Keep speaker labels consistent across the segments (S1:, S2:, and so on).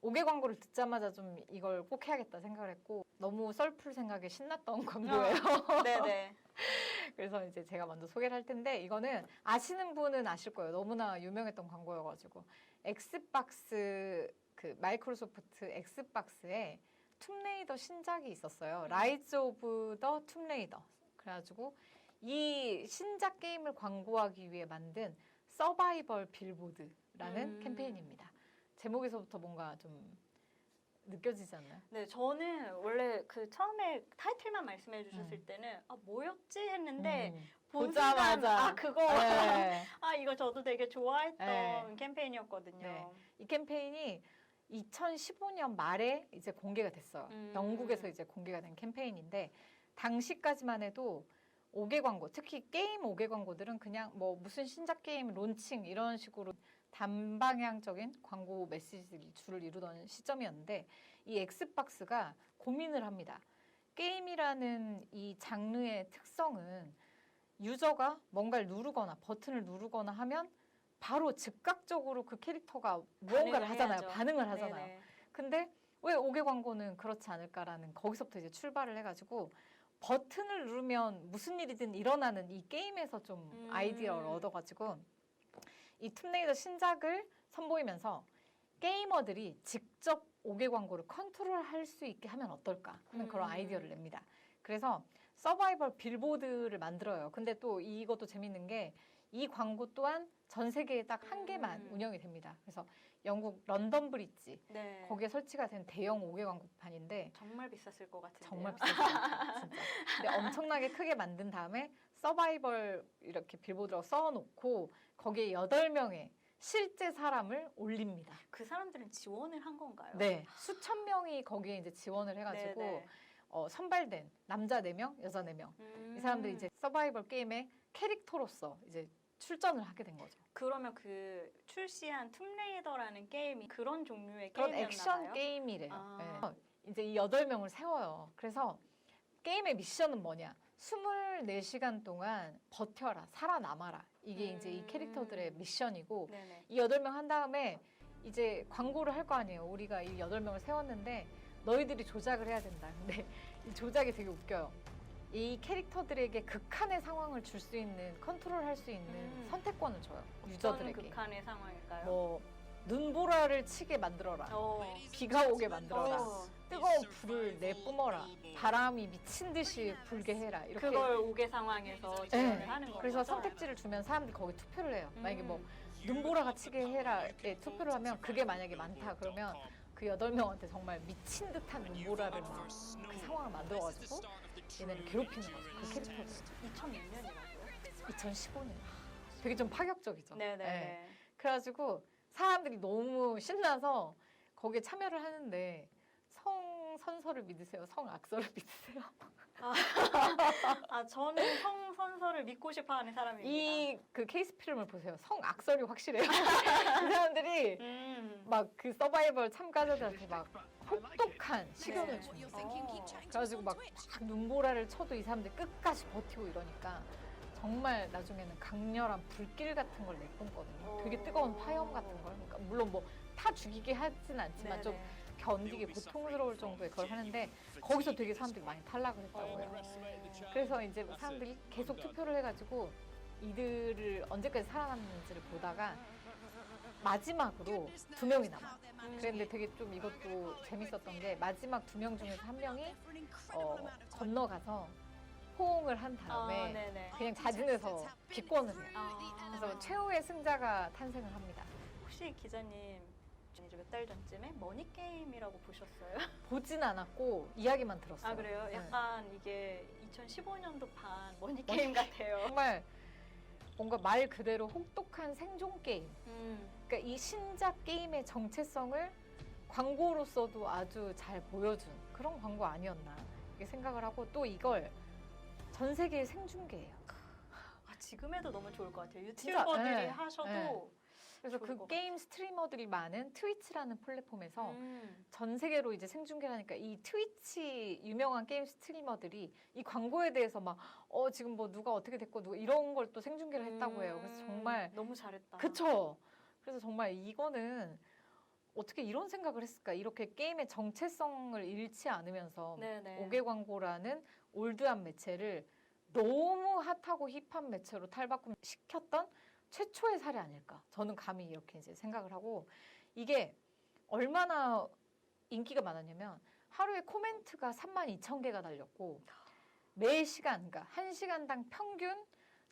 S1: 5개 광고를 듣자마자 좀 이걸 꼭 해야겠다 생각을 했고 너무 썰풀 생각에 신났던 광고예요.
S2: 네네.
S1: 그래서 이제 제가 먼저 소개를 할 텐데 이거는 아시는 분은 아실 거예요. 너무나 유명했던 광고여가지고 엑스박스 그 마이크로소프트 엑스박스에 툼레이더 신작이 있었어요. 라이즈 오브 더 툼레이더. 그래가지고 이 신작 게임을 광고하기 위해 만든 서바이벌 빌보드라는 캠페인입니다. 제목에서부터 뭔가 좀 느껴지지 않나요?
S2: 네, 저는 원래 그 처음에 타이틀만 말씀해 주셨을 때는 아, 뭐였지 했는데
S1: 보자마자
S2: 아, 그거
S1: 네.
S2: 아, 이거 저도 되게 좋아했던
S1: 네.
S2: 캠페인이었거든요.
S1: 네. 이 캠페인이 2015년 말에 이제 공개가 됐어요. 영국에서 이제 공개가 된 캠페인인데 당시까지만 해도 5개 광고, 특히 게임 5개 광고들은 그냥 뭐 무슨 신작 게임 론칭 이런 식으로 단방향적인 광고 메시지들이 주를 이루던 시점이었는데 이 엑스박스가 고민을 합니다. 게임이라는 이 장르의 특성은 유저가 뭔가를 누르거나 버튼을 누르거나 하면 바로 즉각적으로 그 캐릭터가 무언가를 하잖아요.
S2: 해야죠.
S1: 반응을 하잖아요.
S2: 네네.
S1: 근데 왜 5개 광고는 그렇지 않을까라는 거기서부터 이제 출발을 해가지고 버튼을 누르면 무슨 일이든 일어나는 이 게임에서 좀 아이디어를 얻어가지고 이 툼레이더 신작을 선보이면서 게이머들이 직접 5개 광고를 컨트롤할 수 있게 하면 어떨까 하는 그런 아이디어를 냅니다. 그래서 서바이벌 빌보드를 만들어요. 근데 또 이것도 재밌는 게 이 광고 또한 전 세계에 딱 한 개만 운영이 됩니다. 그래서 영국 런던 브리지
S2: 네.
S1: 거기에 설치가 된 대형 5개 광고판인데
S2: 정말 비쌌을 것 같은데요.
S1: 정말 비쌌어요. 진짜. 근데 엄청나게 크게 만든 다음에 서바이벌 이렇게 빌보드라고 써놓고 거기에 8명의 실제 사람을 올립니다.
S2: 그 사람들은 지원을 한 건가요?
S1: 네. 수천 명이 거기에 이제 지원을 해가지고
S2: 네네.
S1: 선발된 남자 4명, 여자 4명. 이 사람들이 이제 서바이벌 게임의 캐릭터로서 이제 출전을 하게 된 거죠.
S2: 그러면 그 출시한 툼레이더라는 게임이 그런 종류의
S1: 그런
S2: 게임이었나
S1: 액션
S2: 봐요?
S1: 게임이래요.
S2: 아.
S1: 네. 이제 이 8명을 세워요. 그래서 게임의 미션은 뭐냐? 24시간 동안 버텨라, 살아남아라. 이게 이제 이 캐릭터들의 미션이고
S2: 네네.
S1: 이 8명 한 다음에 이제 광고를 할 거 아니에요. 우리가 이 8명을 세웠는데 너희들이 조작을 해야 된다. 근데 이 조작이 되게 웃겨요. 이 캐릭터들에게 극한의 상황을 줄 수 있는, 컨트롤할 수 있는 선택권을 줘요.
S2: 어떤
S1: 유저들에게.
S2: 극한의 상황일까요?
S1: 뭐 눈보라를 치게 만들어라.
S2: 어.
S1: 비가 오게 만들어라.
S2: 어.
S1: 뜨거운 불을 내뿜어라. 바람이 미친 듯이 불게 해라. 이렇게.
S2: 그걸 5개 상황에서 지원을 하는 거죠.
S1: 그래서 선택지를 주면 사람들이 거기 투표를 해요. 만약에 뭐 눈보라가 치게 해라에 투표를 하면 그게 만약에 많다 그러면 그 8명한테 정말 미친 듯한 눈보라를 막 그 상황을 만들어가지고 얘네를 괴롭히는 거죠. 그 캐릭터들.
S2: 2006년이라고요?
S1: 2015년. 되게 좀 파격적이죠.
S2: 네네.
S1: 네. 그래가지고 사람들이 너무 신나서 거기에 참여를 하는데 성 선서를 믿으세요? 성 악설을 믿으세요?
S2: 아, 저는 성선설을 믿고 싶어 하는 사람입니다.
S1: 이 그 케이스 필름을 보세요. 성 악설이 확실해요. 이 사람들이 막 그 서바이벌 참가자들한테 막 혹독한 시련을 줍니다. 그래가지고 막 눈보라를 쳐도 이 사람들 끝까지 버티고 이러니까 정말 나중에는 강렬한 불길 같은 걸 내뿜거든요. 되게 뜨거운 화염 같은 걸. 그러니까 물론 뭐 타 죽이게 하진 않지만 좀 견디기 고통스러울 정도의 걸 하는데 거기서 되게 사람들이 많이 탈락을 했다고요. 그래서 이제 사람들이 계속 투표를 해가지고 이들을 언제까지 살아남는지를 보다가 마지막으로 2명이 남아요. 그런데 되게 좀 이것도 재밌었던 게 마지막 2명 중에서 1명이 건너가서 호응을 한 다음에 그냥 자진해서 기권을 해요. 그래서 최후의 승자가 탄생을 합니다.
S2: 혹시 기자님 이제 몇 달 전쯤에 머니게임이라고 보셨어요?
S1: 보진 않았고 이야기만 들었어요.
S2: 아, 그래요?
S1: 네.
S2: 약간 이게 2015년도 반 머니게임 같아요.
S1: 정말 뭔가 말 그대로 혹독한 생존 게임. 그러니까 이 신작 게임의 정체성을 광고로서도 아주 잘 보여준 그런 광고 아니었나 이렇게 생각을 하고 또 이걸 전 세계에 생중계해요.
S2: 아, 지금 해도 너무 좋을 것 같아요.
S1: 진짜,
S2: 유튜버들이
S1: 네,
S2: 하셔도
S1: 네. 그래서
S2: 좋을
S1: 그
S2: 것
S1: 게임 스트리머들이 많은 트위치라는 플랫폼에서
S2: 음.
S1: 전 세계로 이제 생중계를 하니까 이 트위치 유명한 게임 스트리머들이 이 광고에 대해서 막 지금 뭐 누가 어떻게 됐고 누가 이런 걸 또 생중계를 했다고 해요. 그래서 정말
S2: 너무 잘했다.
S1: 그쵸. 그래서 정말 이거는 어떻게 이런 생각을 했을까? 이렇게 게임의 정체성을 잃지 않으면서
S2: 네네.
S1: 5개 광고라는 올드한 매체를 너무 핫하고 힙한 매체로 탈바꿈시켰던 최초의 사례 아닐까? 저는 감히 이렇게 이제 생각을 하고 이게 얼마나 인기가 많았냐면 하루에 코멘트가 32,000개가 달렸고 매 시간, 그러니까 1시간당 평균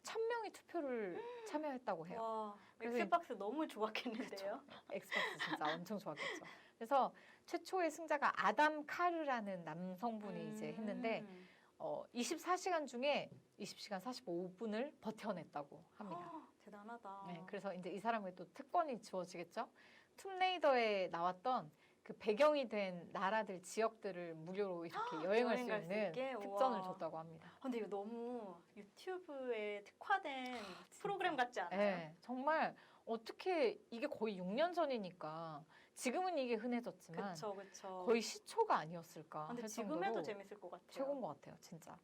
S1: 1,000명이 투표를 참여했다고 해요.
S2: 와,
S1: 그래서
S2: 엑스박스 너무 좋았겠는데요?
S1: 엑스박스 진짜 엄청 좋았겠죠. 그래서 최초의 승자가 아담 카르라는 남성분이 이제 했는데 24시간 중에 20시간 45분을 버텨냈다고 합니다.
S2: 대단하다.
S1: 네, 그래서 이제 이 사람에게 또 특권이 주어지겠죠. 툼레이더에 나왔던 그 배경이 된 나라들, 지역들을 무료로 이렇게 여행할 수
S2: 여행 갈수
S1: 있는
S2: 있게?
S1: 특전을
S2: 우와.
S1: 줬다고 합니다.
S2: 근데 이거 너무 유튜브에 특화된
S1: 진짜.
S2: 프로그램 같지 않아요?
S1: 네, 정말 어떻게 이게 거의 6년 전이니까 지금은 이게 흔해졌지만
S2: 그쵸, 그쵸.
S1: 거의 시초가 아니었을까
S2: 근데
S1: 할
S2: 지금
S1: 정도로
S2: 해도 재밌을 것 같아요.
S1: 최고인 것 같아요, 진짜.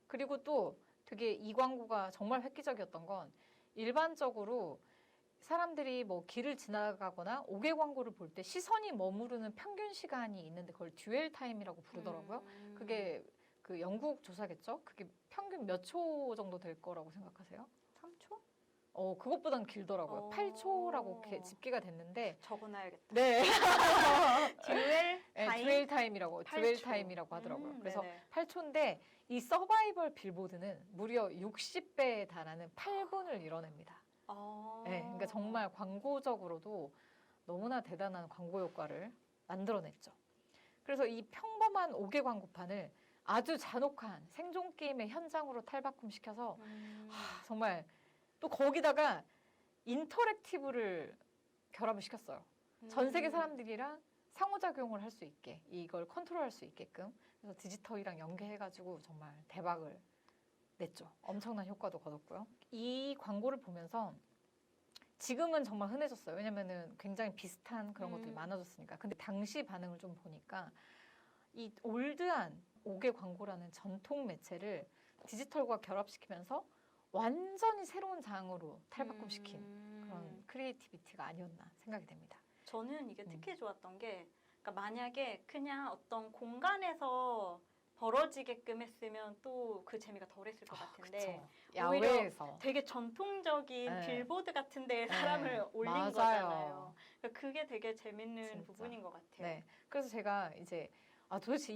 S1: 그리고 또 되게 이 광고가 정말 획기적이었던 건 일반적으로 사람들이 뭐 길을 지나가거나 5개 광고를 볼 때 시선이 머무르는 평균 시간이 있는데 그걸 듀얼 타임이라고 부르더라고요. 그게 그 영국 조사겠죠? 그게 평균 몇 초 정도 될 거라고 생각하세요?
S2: 3초?
S1: 그것보단 길더라고요. 8초라고 집계가 됐는데
S2: 적어놔야겠다.
S1: 네.
S2: 듀얼
S1: 네,
S2: 타임?
S1: 듀얼 타임이라고
S2: 8초.
S1: 듀얼 타임이라고 하더라고요. 그래서
S2: 네네.
S1: 8초인데 이 서바이벌 빌보드는 무려 60배에 달하는 8분을 이뤄냅니다. 네, 그러니까 정말 광고적으로도 너무나 대단한 광고 효과를 만들어냈죠. 그래서 이 평범한 5개 광고판을 아주 잔혹한 생존 게임의 현장으로 탈바꿈시켜서 정말 또 거기다가 인터랙티브를 결합을 시켰어요. 전 세계 사람들이랑 상호작용을 할 수 있게 이걸 컨트롤할 수 있게끔 그래서 디지털이랑 연계해가지고 정말 대박을 냈죠. 엄청난 효과도 거뒀고요. 이 광고를 보면서 지금은 정말 흔해졌어요. 왜냐면은 굉장히 비슷한 그런 것들이 많아졌으니까. 근데 당시 반응을 좀 보니까 이 올드한 5개 광고라는 전통 매체를 디지털과 결합시키면서 완전히 새로운 장으로 탈바꿈시킨 그런 크리에이티비티가 아니었나 생각이 됩니다.
S2: 저는 이게 특히 좋았던 게 그러니까 만약에 그냥 어떤 공간에서 벌어지게끔 했으면 또 그 재미가 덜했을 것 같은데
S1: 그쵸.
S2: 오히려
S1: 야외에서
S2: 되게 전통적인
S1: 네.
S2: 빌보드 같은 데에
S1: 네.
S2: 사람을 올린
S1: 맞아요.
S2: 거잖아요. 그러니까 그게 되게 재밌는
S1: 진짜.
S2: 부분인 것 같아요.
S1: 네. 그래서 제가 이제 도대체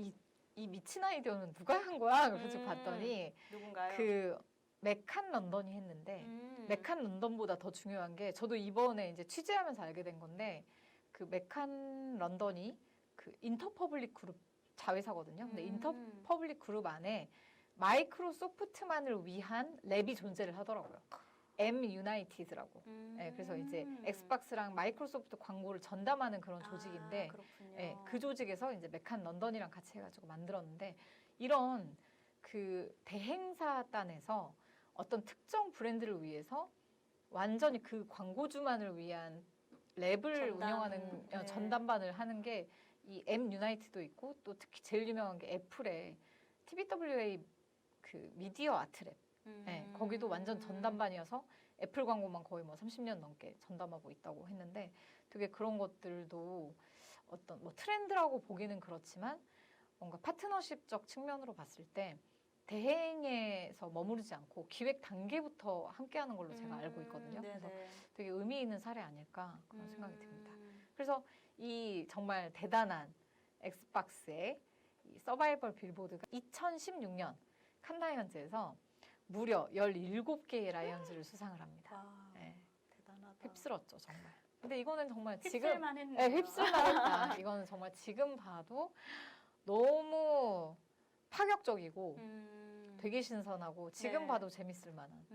S1: 이 미친 아이디어는 누가 한 거야? 그래서 봤더니
S2: 누군가요?
S1: 그 맥칸 런던이 했는데 맥칸 런던보다 더 중요한 게 저도 이번에 이제 취재하면서 알게 된 건데 그 맥칸 런던이 그 인터퍼블릭 그룹 자회사거든요. 근데 인터퍼블릭 그룹 안에 마이크로소프트만을 위한 랩이 존재를 하더라고요. M 유나이티드라고. 네, 그래서 이제 엑스박스랑 마이크로소프트 광고를 전담하는 그런 조직인데
S2: 그렇군요.
S1: 네, 그 조직에서 이제 맥칸 런던이랑 같이 해가지고 만들었는데 이런 그 대행사단에서 어떤 특정 브랜드를 위해서 완전히 그 광고주만을 위한 랩을 운영하는
S2: 네.
S1: 전담반을 하는 게 이 M 유나이티도 있고 또 특히 제일 유명한 게 애플의 TBWA 그 미디어 아트랩. 네, 거기도 완전 전담반이어서 애플 광고만 거의 뭐 30년 넘게 전담하고 있다고 했는데 되게 그런 것들도 어떤 뭐 트렌드라고 보기는 그렇지만 뭔가 파트너십적 측면으로 봤을 때 대행에서 머무르지 않고 기획 단계부터 함께하는 걸로 제가 알고 있거든요. 그래서 되게 의미 있는 사례 아닐까 그런 생각이 듭니다. 그래서 이 정말 대단한 엑스박스의 이 서바이벌 빌보드가 2016년 칸라이언즈에서 무려 17개의 라이언즈를 수상을 합니다.
S2: 와,
S1: 네.
S2: 대단하다.
S1: 휩쓸었죠, 정말. 근데 이거는 정말
S2: 휩쓸만 했네요.
S1: 네, 휩쓸만 했다. 이거는 정말 지금 봐도 너무 파격적이고 되게 신선하고 지금
S2: 네.
S1: 봐도 재밌을 만한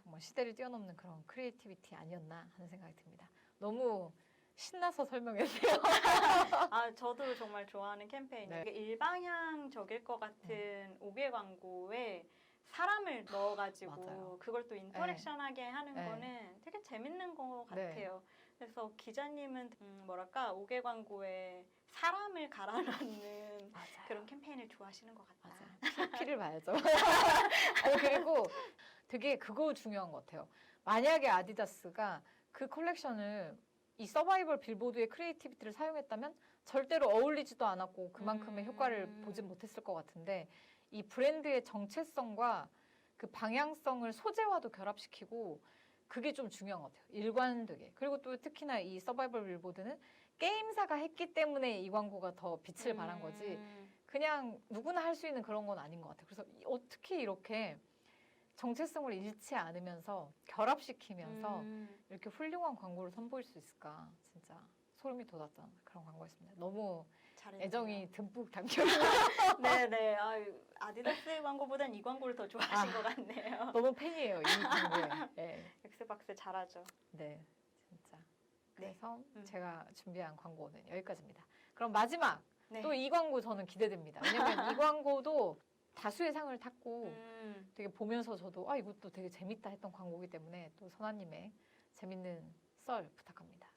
S1: 정말 시대를 뛰어넘는 그런 크리에이티비티 아니었나 하는 생각이 듭니다. 너무 신나서 설명했어요.
S2: 저도 정말 좋아하는 캠페인이에요.
S1: 네.
S2: 이게 일방향적일 것 같은 5개 광고에 사람을 넣어가지고
S1: 맞아요.
S2: 그걸 또 인터랙션하게 하는
S1: 네.
S2: 거는 되게 재밌는 것
S1: 네.
S2: 같아요. 그래서 기자님은 뭐랄까 5개 광고에 사람을 갈아넣는
S1: 맞아요.
S2: 그런 캠페인을 좋아하시는 것 같다.
S1: 맞아. 피를 봐야죠. 그리고 되게 그거 중요한 것 같아요. 만약에 아디다스가 그 컬렉션을 이 서바이벌 빌보드의 크리에이티비티를 사용했다면 절대로 어울리지도 않았고 그만큼의 효과를 보지 못했을 것 같은데 이 브랜드의 정체성과 그 방향성을 소재와도 결합시키고 그게 좀 중요한 것 같아요. 일관되게. 그리고 또 특히나 이 서바이벌 빌보드는 게임사가 했기 때문에 이 광고가 더 빛을 발한 거지 그냥 누구나 할 수 있는 그런 건 아닌 것 같아요. 그래서 어떻게 이렇게 정체성을 잃지 않으면서 결합시키면서 이렇게 훌륭한 광고를 선보일 수 있을까? 진짜 소름이 돋았던 그런 광고였습니다. 너무
S2: 잘했네요.
S1: 애정이 듬뿍 담겨있는
S2: 네네. 아디다스 광고보단 이 광고를 더 좋아하신 것 같네요.
S1: 너무 팬이에요. 이 광고에. 네.
S2: 엑스박스 잘하죠.
S1: 네, 진짜.
S2: 네.
S1: 그래서 제가 준비한 광고는 여기까지입니다. 그럼 마지막
S2: 네.
S1: 또 이 광고 저는 기대됩니다. 왜냐면 이 광고도 다수의 상을 탔고 되게 보면서 저도 이것도 되게 재밌다 했던 광고이기 때문에 또 선아님의 재밌는 썰 부탁합니다.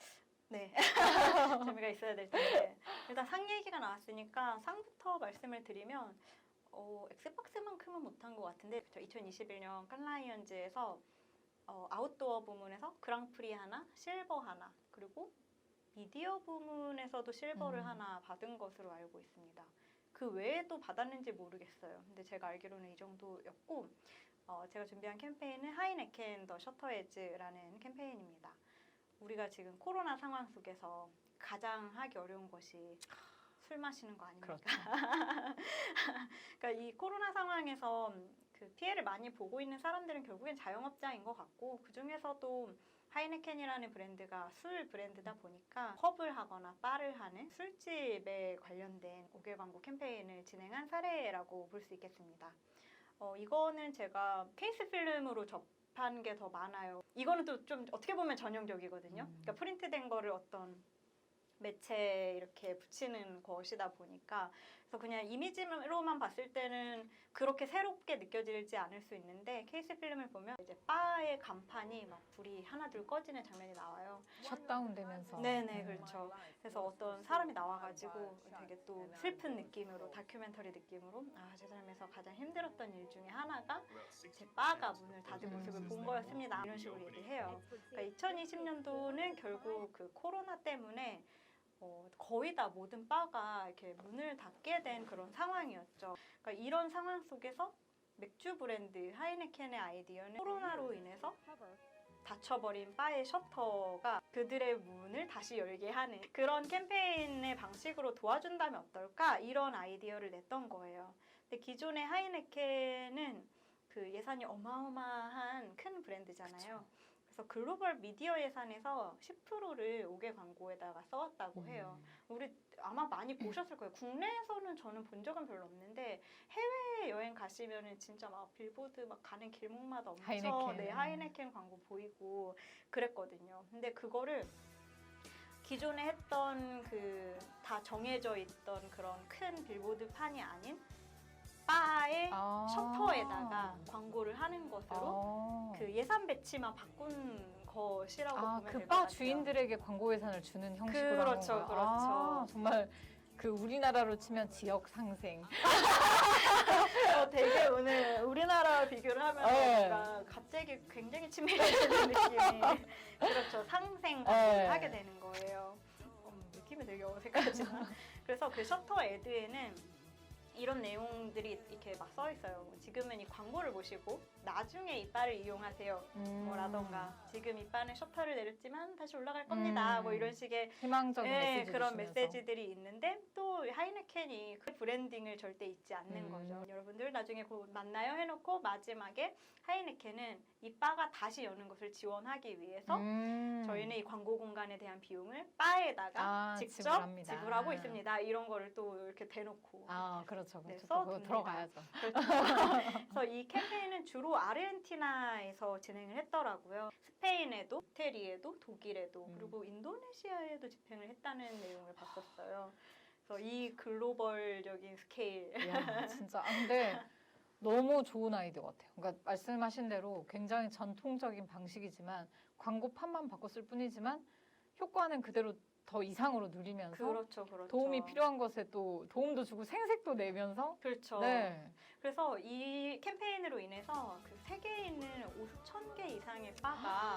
S2: 네. 재미가 있어야 될 텐데. 일단 상 얘기가 나왔으니까 상부터 말씀을 드리면 엑스박스만큼은 못한 것 같은데 2021년 칸라이언즈에서 아웃도어 부문에서 그랑프리 하나, 실버 하나, 그리고 미디어 부문에서도 실버를 하나 받은 것으로 알고 있습니다. 그 외에도 받았는지 모르겠어요. 근데 제가 알기로는 이 정도였고 제가 준비한 캠페인은 하이네켄 더 셔터에즈라는 캠페인입니다. 우리가 지금 코로나 상황 속에서 가장 하기 어려운 것이 술 마시는 거 아닙니까?
S1: 그렇죠.
S2: 그러니까 이 코로나 상황에서 그 피해를 많이 보고 있는 사람들은 결국엔 자영업자인 것 같고 그 중에서도 하이네켄이라는 브랜드가 술 브랜드다 보니까 펍을 하거나 바를 하는 술집에 관련된 5개 광고 캠페인을 진행한 사례라고 볼 수 있겠습니다. 이거는 제가 케이스 필름으로 접한 게 더 많아요. 이거는 또 좀 어떻게 보면 전형적이거든요. 그러니까 프린트된 거를 어떤 매체에 이렇게 붙이는 것이다 보니까 그래서 그냥 이미지로만 봤을 때는 그렇게 새롭게 느껴지지 않을 수 있는데 케이스 필름을 보면 이제 바의 간판이 막 불이 하나둘 꺼지는 장면이 나와요.
S1: 셧다운 되면서.
S2: 네네 그렇죠. 그래서 어떤 사람이 나와가지고 되게 또 슬픈 느낌으로 다큐멘터리 느낌으로 제 삶에서 가장 힘들었던 일 중에 하나가 제 바가 문을 닫은 모습을 본 거였습니다. 이런 식으로 얘기해요. 그러니까 2020년도는 결국 그 코로나 때문에 거의 다 모든 바가 이렇게 문을 닫게 된 그런 상황이었죠. 그러니까 이런 상황 속에서 맥주 브랜드 하이네켄의 아이디어는 코로나로 인해서 닫혀버린 바의 셔터가 그들의 문을 다시 열게 하는 그런 캠페인의 방식으로 도와준다면 어떨까? 이런 아이디어를 냈던 거예요. 근데 기존의 하이네켄은 그 예산이 어마어마한 큰 브랜드잖아요. 그래서 글로벌 미디어 예산에서 10%를 5개 광고에다가 써왔다고 해요. 우리 아마 많이 보셨을 거예요. 국내에서는 저는 본 적은 별로 없는데 해외 여행 가시면은 진짜 막 빌보드 막 가는 길목마다 엄청
S1: 하이네켄.
S2: 하이네켄 광고 보이고 그랬거든요. 근데 그거를 기존에 했던 그 다 정해져 있던 그런 큰 빌보드 판이 아닌 바의 셔터에다가 광고를 하는 것으로 그 예산 배치만 바꾼 것이라고 보면 될 것
S1: 그
S2: 같아요.
S1: 바 주인들에게 광고 예산을 주는 형식으로
S2: 그렇죠,
S1: 하는 건가요?
S2: 그렇죠.
S1: 정말 그 우리나라로 치면 지역 상생.
S2: 되게 오늘 우리나라 비교를 하면 뭔가 갑자기 굉장히 친밀해지는 느낌이 그렇죠. 상생 광고를 하게 되는 거예요. 느낌이 되게 어색하지만 그래서 그 셔터 애드에는 이런 내용들이 이렇게 막 써 있어요. 지금은 이 광고를 보시고 나중에 이 바를 이용하세요. 뭐라던가 지금 이 바는 셔터를 내렸지만 다시 올라갈 겁니다. 뭐 이런 식의
S1: 희망적인 메시지
S2: 그런
S1: 주시면서.
S2: 메시지들이 있는데 또 하이네켄이 그 브랜딩을 절대 잊지 않는 거죠. 여러분들 나중에 곧 만나요 해놓고 마지막에 하이네켄은 이 바가 다시 여는 것을 지원하기 위해서 저희는 이 광고 공간에 대한 비용을 바에다가 직접 지불하고 있습니다. 이런 거를 또 이렇게 대놓고
S1: 그렇죠.
S2: 네,
S1: 그거 들어가야죠.
S2: 그렇죠. 그래서 이 캠페인은 주로 아르헨티나에서 진행을 했더라고요. 스페인에도, 이태리에도, 독일에도 그리고 인도네시아에도 집행을 했다는 내용을 봤었어요. 그래서 이 글로벌적인 스케일.
S1: 이야, 진짜. 근데 너무 좋은 아이디어 같아요. 그러니까 말씀하신 대로 굉장히 전통적인 방식이지만 광고판만 바꿨을 뿐이지만 효과는 그대로 더 이상으로 누리면서
S2: 그렇죠.
S1: 도움이 필요한 것에 또 도움도 주고 생색도 내면서
S2: 그렇죠.
S1: 네.
S2: 그래서 이 캠페인으로 인해서 그 세계에 있는 5,000개 이상의 바가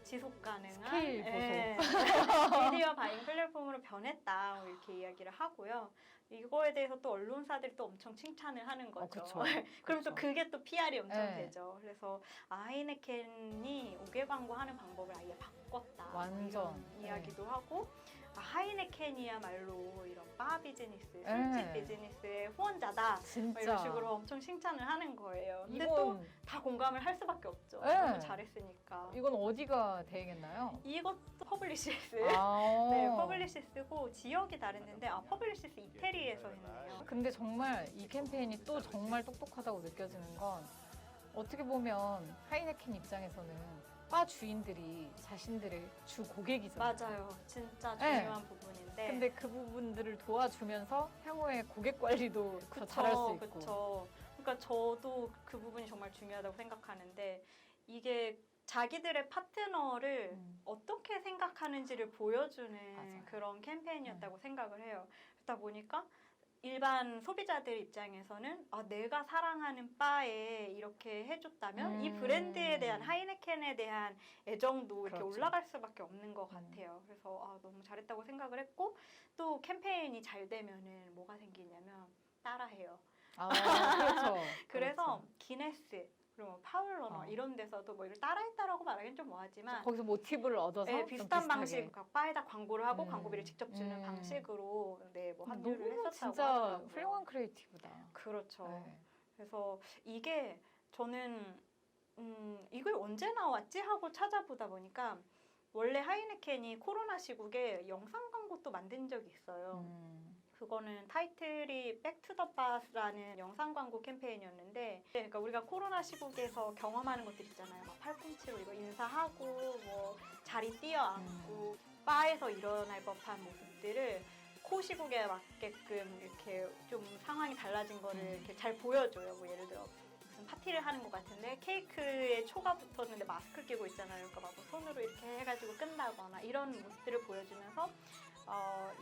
S2: 지속 가능한
S1: 스케일 보소.
S2: 미디어 바잉 플랫폼으로 변했다 이렇게 이야기를 하고요. 이거에 대해서 또 언론사들이 또 엄청 칭찬을 하는 거죠.
S1: 그쵸.
S2: 그럼 또
S1: 그쵸.
S2: 그게 또 PR이 엄청
S1: 네.
S2: 되죠. 그래서 하이네켄이 우계 광고하는 방법을 아예 바꿨다.
S1: 완전.
S2: 이런 이야기도 하고 하이네켄이야말로 이런 바 비즈니스, 술집
S1: 네.
S2: 비즈니스의 후원자다. 뭐
S1: 진짜.
S2: 이런 식으로 엄청 칭찬을 하는 거예요. 근데
S1: 이건,
S2: 또 다 공감을 할 수밖에 없죠.
S1: 네.
S2: 너무 잘했으니까.
S1: 이건 어디가 대행했나요?
S2: 이것도 퍼블리시스.
S1: 아.
S2: 네, 퍼블리시스고 지역이 다르는데 퍼블리시스 이태리에서 했네요.
S1: 근데 정말 이 캠페인이 또 정말 똑똑하다고 느껴지는 건 어떻게 보면 하이네켄 입장에서는 바 주인들이 자신들의 주 고객이잖아요.
S2: 맞아요. 진짜
S1: 네.
S2: 중요한 부분인데.
S1: 근데 그 부분들을 도와주면서 향후에 고객 관리도 더 잘할 수 있고.
S2: 그쵸. 그러니까 저도 그 부분이 정말 중요하다고 생각하는데 이게 자기들의 파트너를 어떻게 생각하는지를 보여주는
S1: 맞아요.
S2: 그런 캠페인이었다고 생각을 해요. 그러다 보니까 일반 소비자들 입장에서는 내가 사랑하는 바에 이렇게 해줬다면 이 브랜드에 대한 하이네켄에 대한 애정도 이렇게
S1: 그렇죠.
S2: 올라갈 수밖에 없는 것 같아요. 그래서 너무 잘했다고 생각을 했고 또 캠페인이 잘 되면은 뭐가 생기냐면 따라해요.
S1: 아, 그렇죠.
S2: 그래서
S1: 그렇죠.
S2: 기네스 그리고 파울러너 이런 데서도 뭐 이걸 따라했다라고 말하기는 좀 뭐하지만
S1: 거기서 모티브를 얻어서
S2: 네,
S1: 좀
S2: 비슷한
S1: 비슷하게.
S2: 방식, 그러니까 바에다 광고를 하고 광고비를 직접 주는 방식으로 뭐 합류를
S1: 너무
S2: 했었다고
S1: 진짜
S2: 하더라고요.
S1: 훌륭한 크리에이티브다.
S2: 그렇죠.
S1: 네.
S2: 그래서 이게 저는 이걸 언제 나왔지 하고 찾아보다 보니까 원래 하이네켄이 코로나 시국에 영상 광고도 만든 적이 있어요. 그거는 타이틀이 백투더 바스라는 영상 광고 캠페인이었는데 그러니까 우리가 코로나 시국에서 경험하는 것들 있잖아요. 막 팔꿈치로 이거 인사하고 뭐 자리 뛰어앉고 바에서 일어날 법한 모습들을 코 시국에 맞게끔 이렇게 좀 상황이 달라진 거를 이렇게 잘 보여줘요. 뭐 예를 들어 무슨 파티를 하는 것 같은데 케이크에 초가 붙었는데 마스크 끼고 있잖아요. 그러니까 막뭐 손으로 이렇게 해가지고 끝나거나 이런 모습들을 보여주면서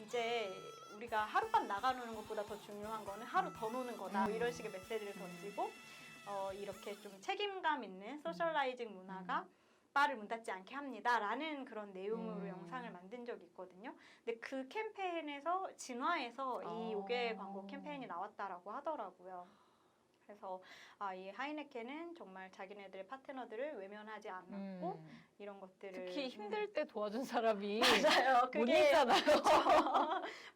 S2: 이제 우리가 하룻밤 나가노는 것보다 더 중요한 거는 하루 더 노는 거다. 뭐 이런 식의 메시지를 던지고 이렇게 좀 책임감 있는 소셜라이징 문화가 바를 문 닫지 않게 합니다라는 그런 내용으로 영상을 만든 적이 있거든요. 근데 그 캠페인에서 진화해서 이 5개 광고 캠페인이 나왔다라고 하더라고요. 그래서 이 하이네켄은 정말 자기네들의 파트너들을 외면하지 않았고 이런 것들을
S1: 특히 힘들 때 도와준 사람이
S2: 맞아요.
S1: 못
S2: 그게
S1: 잊잖아요.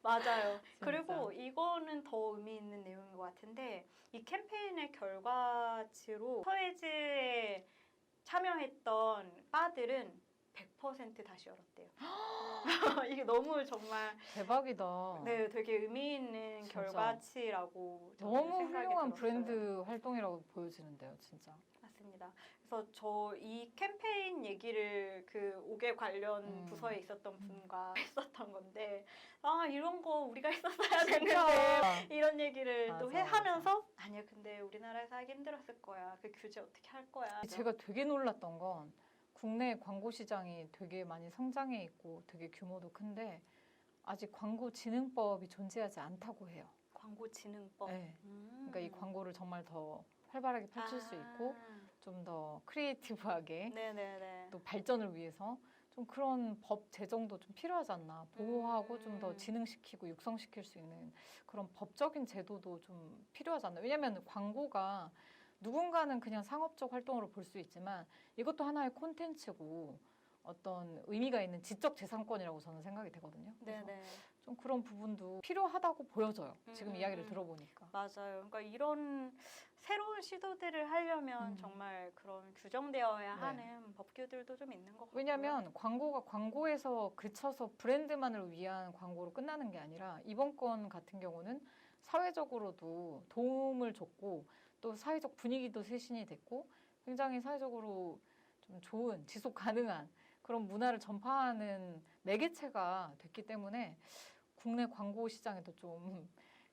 S2: 맞아요.
S1: 진짜.
S2: 그리고 이거는 더 의미 있는 내용인 것 같은데 이 캠페인의 결과치로 서예즈에 참여했던 바들은 100% 다시 열었대요. 이게 너무 정말
S1: 대박이다.
S2: 네, 되게 의미 있는
S1: 진짜.
S2: 결과치라고 저는
S1: 너무
S2: 생각이
S1: 훌륭한
S2: 들었어요.
S1: 브랜드 활동이라고 보여지는데요, 진짜.
S2: 맞습니다. 그래서 저 이 캠페인 얘기를 그 5개 관련 부서에 있었던 분과 했었던 건데 이런 거 우리가 했었어야 됐는데 이런 얘기를 또
S1: 맞아,
S2: 하면서 아니야 근데 우리나라에서 하기 힘들었을 거야. 그 규제 어떻게 할 거야.
S1: 제가 되게 놀랐던 건 국내 광고 시장이 되게 많이 성장해 있고 되게 규모도 큰데 아직 광고진흥법이 존재하지 않다고 해요.
S2: 광고진흥법.
S1: 네. 그러니까 이 광고를 정말 더 활발하게 펼칠 수 있고 좀 더 크리에이티브하게
S2: 네네네.
S1: 또 발전을 위해서 좀 그런 법 제정도 좀 필요하지 않나. 보호하고 좀 더 진흥시키고 육성시킬 수 있는 그런 법적인 제도도 좀 필요하지 않나. 왜냐하면 광고가 누군가는 그냥 상업적 활동으로 볼 수 있지만 이것도 하나의 콘텐츠고 어떤 의미가 있는 지적 재산권이라고 저는 생각이 되거든요. 그래서
S2: 네네.
S1: 좀 그런 부분도 필요하다고 보여져요. 지금 이야기를 들어보니까.
S2: 맞아요. 그러니까 이런 새로운 시도들을 하려면 정말 그런 규정되어야
S1: 네.
S2: 하는 법규들도 좀 있는 것 같아요.
S1: 왜냐하면 광고가 광고에서 그쳐서 브랜드만을 위한 광고로 끝나는 게 아니라 이번 건 같은 경우는 사회적으로도 도움을 줬고 또 사회적 분위기도 쇄신이 됐고 굉장히 사회적으로 좀 좋은 지속 가능한 그런 문화를 전파하는 매개체가 됐기 때문에 국내 광고 시장에도 좀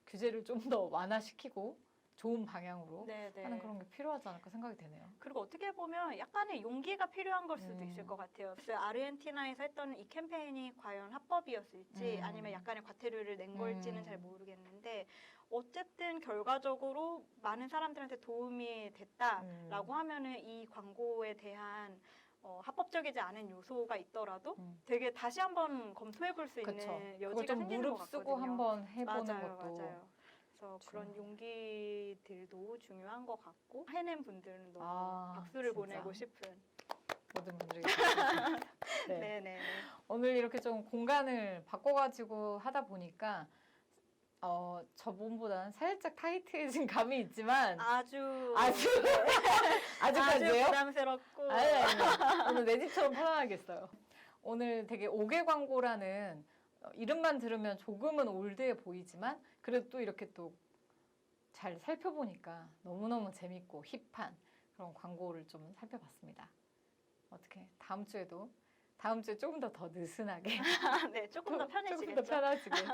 S1: 규제를 좀 더 완화시키고 좋은 방향으로
S2: 네네.
S1: 하는 그런 게 필요하지 않을까 생각이 되네요.
S2: 그리고 어떻게 보면 약간의 용기가 필요한 걸 수도 있을 것 같아요. 그래서 아르헨티나에서 했던 이 캠페인이 과연 합법이었을지 아니면 약간의 과태료를 낸 걸지는 잘 모르겠는데 어쨌든 결과적으로 많은 사람들한테 도움이 됐다라고 하면은 이 광고에 대한 합법적이지 않은 요소가 있더라도 되게 다시 한번 검토해볼 수
S1: 그쵸.
S2: 있는
S1: 그걸
S2: 여지가
S1: 좀
S2: 생기는 것
S1: 무릎 쓰고
S2: 같거든요.
S1: 한번 해보는
S2: 맞아요,
S1: 것도
S2: 맞아요. 그래서 그런 용기들도 중요한 것 같고 해낸 분들은 너무 박수를
S1: 진짜.
S2: 보내고 싶은.
S1: 모든 분들이 네.
S2: 네네.
S1: 오늘 이렇게 좀 공간을 바꿔가지고 하다 보니까 저번보다는 살짝 타이트해진 감이 있지만
S2: 아주
S1: 아직까지요?
S2: 부담스럽고.
S1: 아니. 오늘 내 집처럼 편안하겠어요. 오늘 되게 5개 광고라는 이름만 들으면 조금은 올드해 보이지만 그래도 또 이렇게 또 잘 살펴보니까 너무너무 재밌고 힙한 그런 광고를 좀 살펴봤습니다. 어떻게 다음 주에 조금 더 느슨하게
S2: 네, 조금 더 편해지겠죠.
S1: 조금 더 편해지게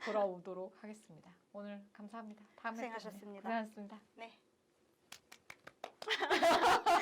S1: 돌아오도록 하겠습니다. 오늘 감사합니다. 다음에 또
S2: 고생하셨습니다.
S1: 고생하셨습니다.
S2: 네.